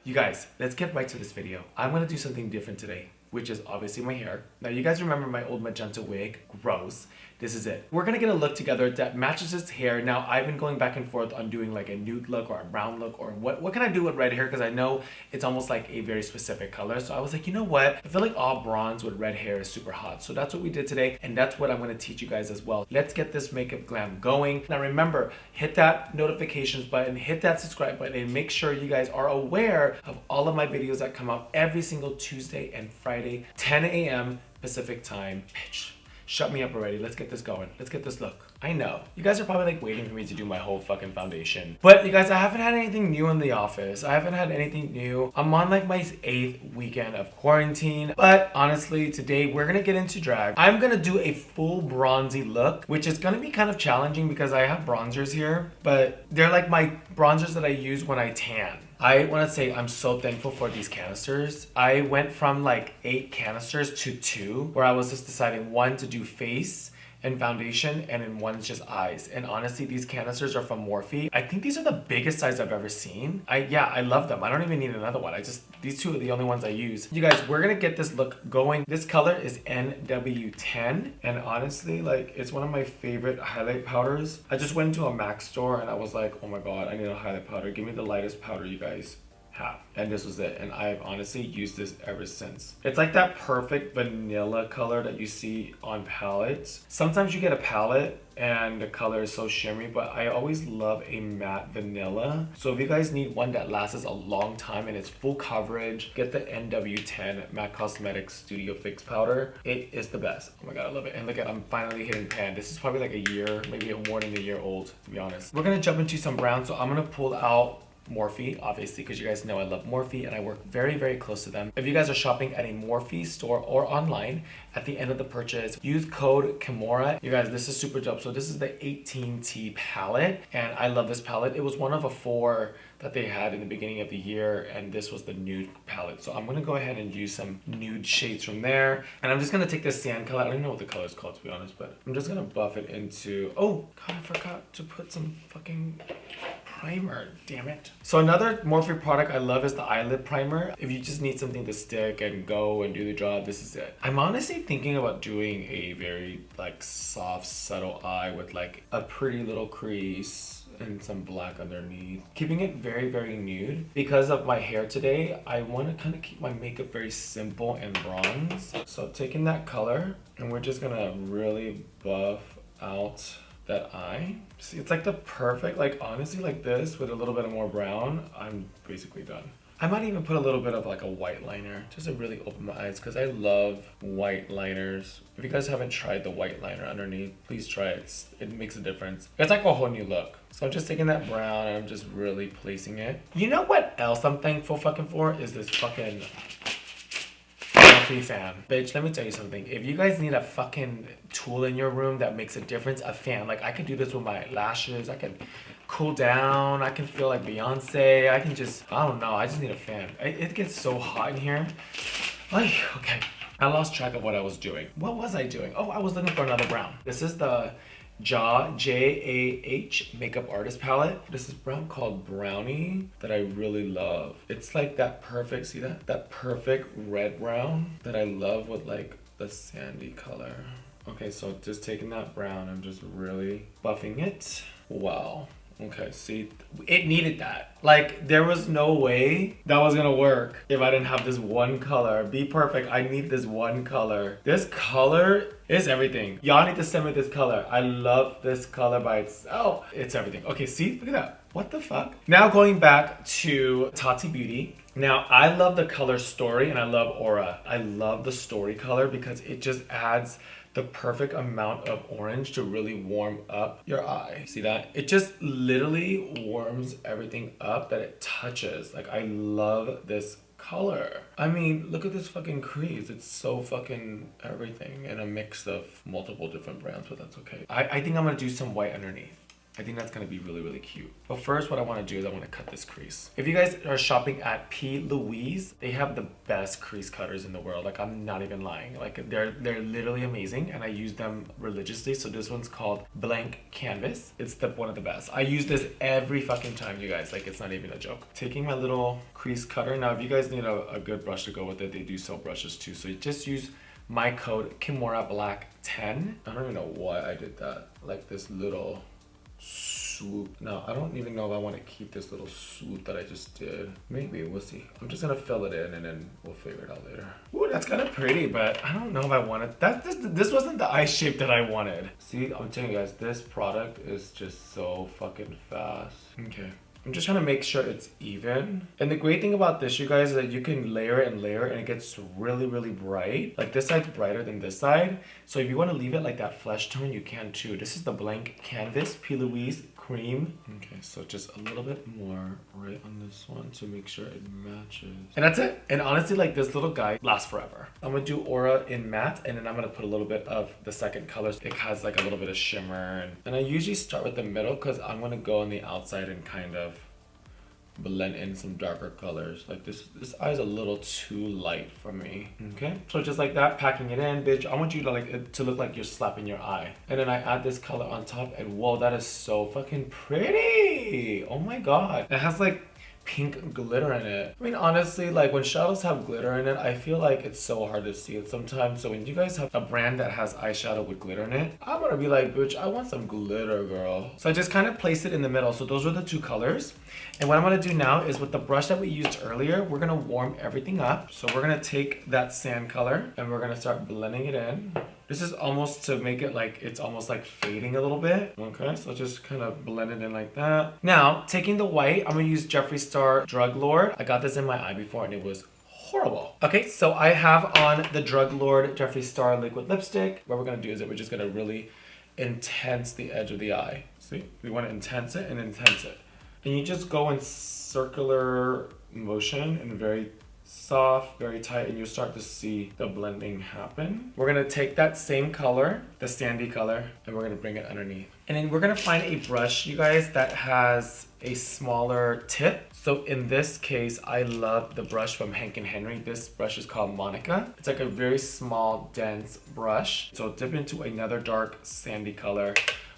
You guys, let's get right to this video. I'm gonna do something different today, which is obviously my hair. Now you guys remember my old magenta wig? Gross. This is it. We're gonna get a look together that matches his hair. Now I've been going back and forth on doing like a nude look or a brown look or what can I do with red hair, because I know it's almost like a very specific color. So I was like, you know what? I feel like all bronze with red hair is super hot. So that's what we did today, and that's what I'm gonna teach you guys as well. Let's get this makeup glam going. Now remember, hit that notifications button, hit that subscribe button, and make sure you guys are aware of all of my videos that come out every single Tuesday and Friday, 10 a.m. Pacific time. Bitch. Shut me up already. Let's get this going. Let's get this look. I know. You guys are probably like waiting for me to do my whole fucking foundation. But you guys, I haven't had anything new in the office. I haven't had anything new. I'm on like my 8th weekend of quarantine. But honestly, today we're gonna get into drag. I'm gonna do a full bronzy look, which is gonna be kind of challenging because I have bronzers here, but they're like my bronzers that I use when I tan. I want to say I'm so thankful for these canisters. I went from like 8 canisters to 2, where I was just deciding one to do face and foundation, and then one's just eyes. And honestly, these canisters are from Morphe. I think these are the biggest size I've ever seen. I love them. I don't even need another one. These two are the only ones I use. You guys, we're gonna get this look going. This color is NW10, and honestly, like, it's one of my favorite highlight powders. I just went into a MAC store and I was like, oh my god, I need a highlight powder. Give me the lightest powder you guys have. And this was it, and I've honestly used this ever since. It's like that perfect vanilla color that you see on palettes. Sometimes you get a palette and the color is so shimmery, but I always love a matte vanilla. So if you guys need one that lasts a long time and it's full coverage, get the NW10 MAC Cosmetics Studio Fix powder. It is the best. Oh my god, I love it. And look at, I'm finally hitting pan. This is probably like a year, maybe more than a year old, to be honest. We're gonna jump into some brown, so I'm gonna pull out Morphe, obviously, because you guys know I love Morphe and I work very, very close to them. If you guys are shopping at a Morphe store or online, at the end of the purchase, use code Kimora. You guys, this is super dope. So this is the 18T palette, and I love this palette. It was one of a 4 that they had in the beginning of the year, and this was the nude palette. So I'm gonna go ahead and use some nude shades from there, and I'm just gonna take this sand color. I don't even know what the color is called, to be honest, but I'm just gonna buff it into, oh god, I forgot to put some fucking primer, damn it. So another Morphe product I love is the Eyelid Primer. If you just need something to stick and go and do the job, this is it. I'm honestly thinking about doing a very like soft, subtle eye with like a pretty little crease and some black underneath. Keeping it very, very nude. Because of my hair today, I want to kind of keep my makeup very simple and bronze. So taking that color, and we're just gonna really buff out that eye. See, it's like the perfect, like honestly, like this with a little bit of more brown, I'm basically done. I might even put a little bit of like a white liner just to really open my eyes, because I love white liners. If you guys haven't tried the white liner underneath, please try it. It makes a difference. It's like a whole new look. So I'm just taking that brown and I'm just really placing it. You know what else I'm thankful fucking for is this fucking fan. Bitch, let me tell you something. If you guys need a fucking tool in your room that makes a difference, a fan. Like I can do this with my lashes. I can cool down. I can feel like Beyonce. I can just, I don't know. I just need a fan. It gets so hot in here. Like, okay. I lost track of what I was doing. What was I doing? Oh, I was looking for another brown. This is the J-A-H makeup artist palette. This is brown called Brownie that I really love. It's like that perfect, see that? That perfect red brown that I love with like the sandy color. Okay, so just taking that brown, I'm just really buffing it. Wow. Okay, see, it needed that. Like, there was no way that was gonna work if I didn't have this one color. Be perfect, I need this one color. This color is everything. Y'all need to send me this color. I love this color by itself. It's everything. Okay, see, look at that. What the fuck? Now going back to Tati Beauty. Now, I love the color Story and I love Aura. I love the Story color because it just adds the perfect amount of orange to really warm up your eye. See that? It just literally warms everything up that it touches. Like, I love this color. I mean, look at this fucking crease. It's so fucking everything in a mix of multiple different brands, but that's okay. I think I'm gonna do some white underneath. I think that's gonna be really, really cute. But first, what I wanna do is I wanna cut this crease. If you guys are shopping at P.LOUISE, they have the best crease cutters in the world. Like, I'm not even lying. Like, they're literally amazing, and I use them religiously. So this one's called Blank Canvas. It's one of the best. I use this every fucking time, you guys. Like, it's not even a joke. Taking my little crease cutter. Now, if you guys need a good brush to go with it, they do sell brushes too. So you just use my code Kimora Blac 10. I don't even know why I did that. Like this little swoop. No, I don't even know if I want to keep this little swoop that I just did. Maybe, we'll see. I'm just gonna fill it in and then we'll figure it out later. Ooh, that's kind of pretty, but I don't know if I wanted that. This wasn't the eye shape that I wanted. See, I'm telling you guys, this product is just so fucking fast. Okay. I'm just trying to make sure it's even. And the great thing about this, you guys, is that you can layer it and it gets really, really bright. Like this side's brighter than this side. So if you want to leave it like that flesh tone, you can too. This is the Blank Canvas P.LOUISE Cream. Okay, so just a little bit more right on this one to make sure it matches. And that's it. And honestly, like this little guy lasts forever. I'm gonna do Aura in matte, and then I'm gonna put a little bit of the second color. It has like a little bit of shimmer. And I usually start with the middle because I'm gonna go on the outside and kind of blend in some darker colors. Like this eye is a little too light for me. Okay, so just like that, packing it in, bitch. I want you to like it to look like you're slapping your eye. And then I add this color on top, and whoa, that is so fucking pretty. Oh my god, it has like pink glitter in it. I mean, honestly, like when shadows have glitter in it, I feel like it's so hard to see it sometimes. So when you guys have a brand that has eyeshadow with glitter in it, I'm gonna be like, bitch, I want some glitter, girl. So I just kind of place it in the middle. So those are the two colors. And what I'm gonna do now is with the brush that we used earlier, we're gonna warm everything up. So we're gonna take that sand color and we're gonna start blending it in. This is almost to make it like, it's almost like fading a little bit. Okay, so just kind of blend it in like that. Now, taking the white, I'm gonna use Jeffree Star Drug Lord. I got this in my eye before and it was horrible. Okay, so I have on the Drug Lord Jeffree Star liquid lipstick. What we're gonna do is that we're just gonna really intense the edge of the eye. See, we wanna intense it and intense it. And you just go in circular motion and very soft, very tight, and you'll start to see the blending happen. We're gonna take that same color, the sandy color, and we're gonna bring it underneath. And then we're gonna find a brush, you guys, that has a smaller tip. So in this case, I love the brush from Hank & Henry. This brush is called Monica. It's like a very small, dense brush. So dip into another dark sandy color.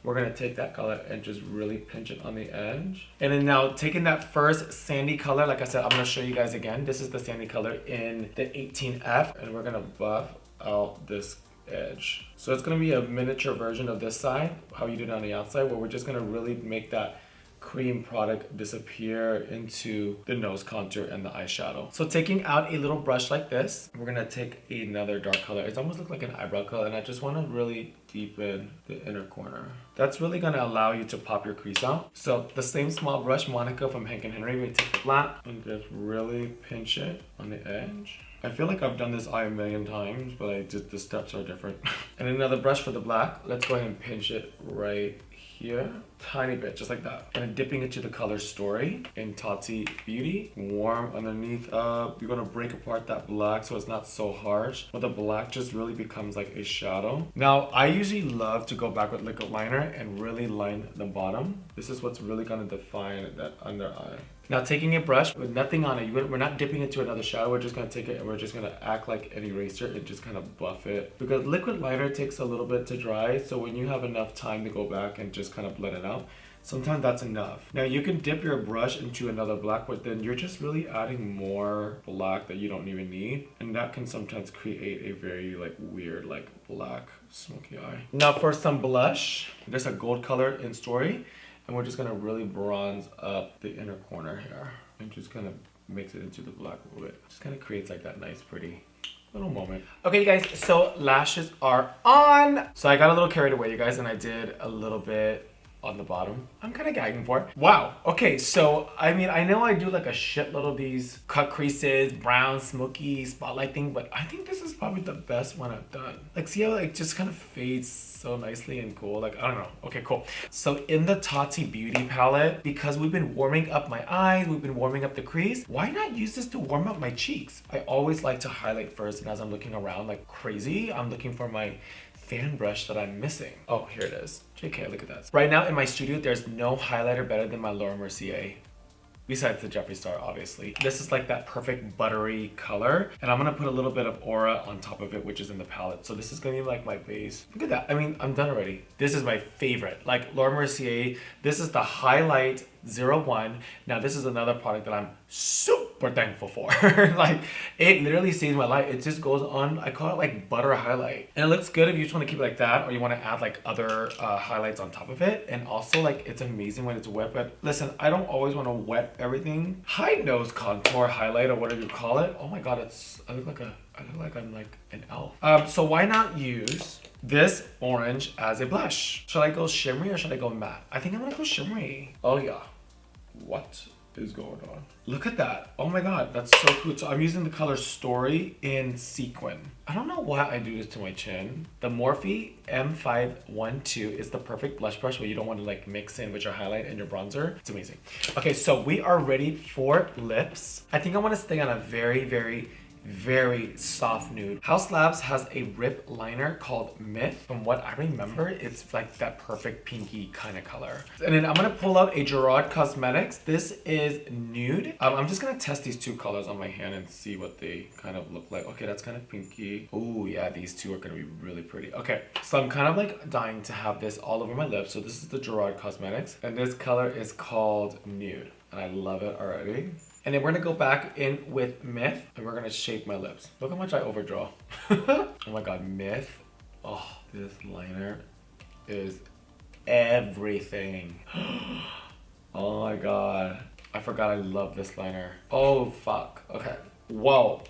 We're gonna take that color and just really pinch it on the edge. And then now taking that first sandy color, like I said, I'm gonna show you guys again. This is the sandy color in the 18F, and we're gonna buff out this edge. So it's gonna be a miniature version of this side, how you did on the outside, where we're just gonna really make that cream product disappear into the nose contour and the eyeshadow. So taking out a little brush like this, we're gonna take another dark color. It's almost look like an eyebrow color, and I just wanna really deepen the inner corner. That's really gonna allow you to pop your crease out. So the same small brush, Monica from Hank & Henry, we take the flat and just really pinch it on the edge. I feel like I've done this eye a million times, but the steps are different. And another brush for the black. Let's go ahead and pinch it right here, tiny bit, just like that. And then dipping into the color Story in Tati Beauty. Warm underneath up. You're gonna break apart that black so it's not so harsh, but the black just really becomes like a shadow. Now, I usually love to go back with liquid liner and really line the bottom. This is what's really gonna define that under eye. Now taking a brush with nothing on it, we're not dipping into another shadow, we're just gonna take it and we're just gonna act like an eraser and just kind of buff it. Because liquid liner takes a little bit to dry, so when you have enough time to go back and just kind of blend it out, sometimes that's enough. Now you can dip your brush into another black, but then you're just really adding more black that you don't even need. And that can sometimes create a very like weird like black smoky eye. Now for some blush, there's a gold color in Story. And we're just gonna really bronze up the inner corner here and just kind of mix it into the black a little bit. Just kind of creates like that nice, pretty little moment. Okay, you guys, so lashes are on. So I got a little carried away, you guys, and I did a little bit on the bottom. I'm kind of gagging for it. Wow. Okay, so I mean, I know I do like a shitload of these cut creases, brown, smoky, spotlight thing, but I think this is probably the best one I've done. Like, see how it just kind of fades so nicely and cool? Like, I don't know. Okay, cool. So in the Tati Beauty palette, because we've been warming up my eyes, we've been warming up the crease, why not use this to warm up my cheeks? I always like to highlight first, and as I'm looking around like crazy, I'm looking for my fan brush that I'm missing. Oh, here it is. JK, look at that. Right now in my studio, there's no highlighter better than my Laura Mercier. Besides the Jeffree Star, obviously. This is like that perfect buttery color. And I'm gonna put a little bit of Aura on top of it, which is in the palette. So this is gonna be like my base. Look at that. I mean, I'm done already. This is my favorite. Like Laura Mercier, this is the Highlight 01. Now this is another product that I'm super thankful for. Like it literally saves my life. It just goes on, I call it like butter highlight. And it looks good if you just want to keep it like that, or you want to add like other highlights on top of it. And also like it's amazing when it's wet, but listen, I don't always want to wet everything. High nose contour highlight or whatever you call it. Oh my god, I look like I'm like an elf. So why not use this orange as a blush? Should I go shimmery or should I go matte? I think I'm gonna go shimmery. Oh yeah. What is going on? Look at that. Oh my god, that's so cool. So I'm using the color Story in Sequin. I don't know why I do this to my chin. The Morphe M512 is the perfect blush brush where you don't want to like mix in with your highlight and your bronzer. It's amazing. Okay, so we are ready for lips. I think I want to stay on a very soft nude. Haus Labs has a rip liner called Myth. From what I remember, it's like that perfect pinky kind of color. And then I'm gonna pull out a Gerard Cosmetics. This is nude. I'm just gonna test these two colors on my hand and see what they kind of look like. Okay, that's kind of pinky. Oh yeah, these two are gonna be really pretty. Okay, so I'm kind of like dying to have this all over my lips. So this is the Gerard Cosmetics, and this color is called Nude. And I love it already. And then we're gonna go back in with Myth and we're gonna shape my lips. Look how much I overdraw. Oh my god, Myth. Oh, this liner is everything. Oh my god. I forgot I love this liner. Oh fuck. Okay. Whoa.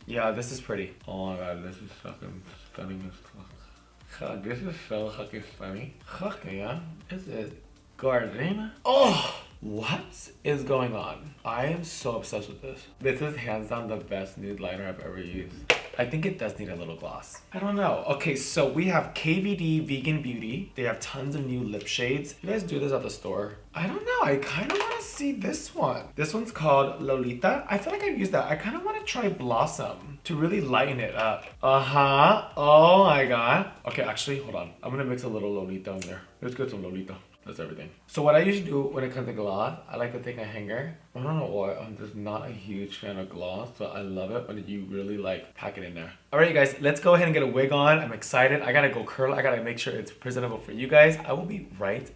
Yeah, this is pretty. Oh my god, this is fucking stunning as fuck. This is so fucking stunning. Fuck yeah. This is gorgeous. Oh! What is going on? I am so obsessed with this. This is hands down the best nude liner I've ever used. I think it does need a little gloss. I don't know. Okay, so we have KVD Vegan Beauty. They have tons of new lip shades. You guys do this at the store? I don't know. I kind of want to see this one. This one's called Lolita. I feel like I've used that. I kind of want to try Blossom to really lighten it up. Oh my god. Okay, actually, hold on. I'm going to mix a little Lolita in there. Let's get some Lolita. That's everything. So what I usually do when it comes to gloss, I like to take a hanger. I don't know why, I'm just not a huge fan of gloss, but I love it when you really like pack it in there. All right, you guys, let's go ahead and get a wig on. I'm excited. I gotta go curl. I gotta make sure it's presentable for you guys. I will be right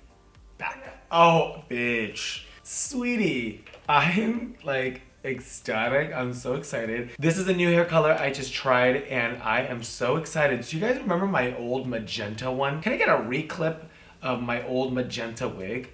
back. Oh, bitch. Sweetie, I'm like ecstatic. I'm so excited. This is a new hair color I just tried and I am so excited. Do you guys remember my old magenta one? Can I get a reclip of my old magenta wig?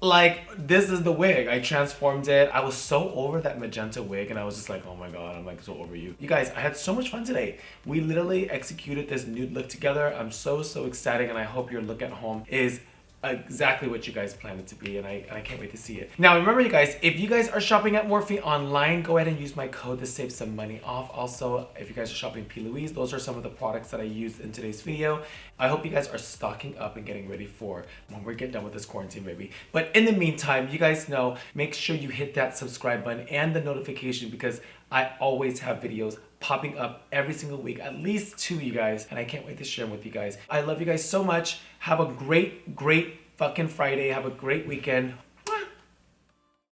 Like, this is the wig. I transformed it. I was so over that magenta wig and I was just like, oh my god, I'm like so over you. You guys, I had so much fun today. We literally executed this nude look together. I'm so ecstatic and I hope your look at home is exactly what you guys planned it to be, and I can't wait to see it. Now remember you guys, if you guys are shopping at Morphe online, go ahead and use my code to save some money off. Also, if you guys are shopping P.LOUISE, those are some of the products that I used in today's video. I hope you guys are stocking up and getting ready for when we get done with this quarantine, baby. But in the meantime, you guys know, make sure you hit that subscribe button and the notification because I always have videos popping up every single week, at least 2, you guys, and I can't wait to share them with you guys. I love you guys so much. Have a great fucking Friday. Have a great weekend.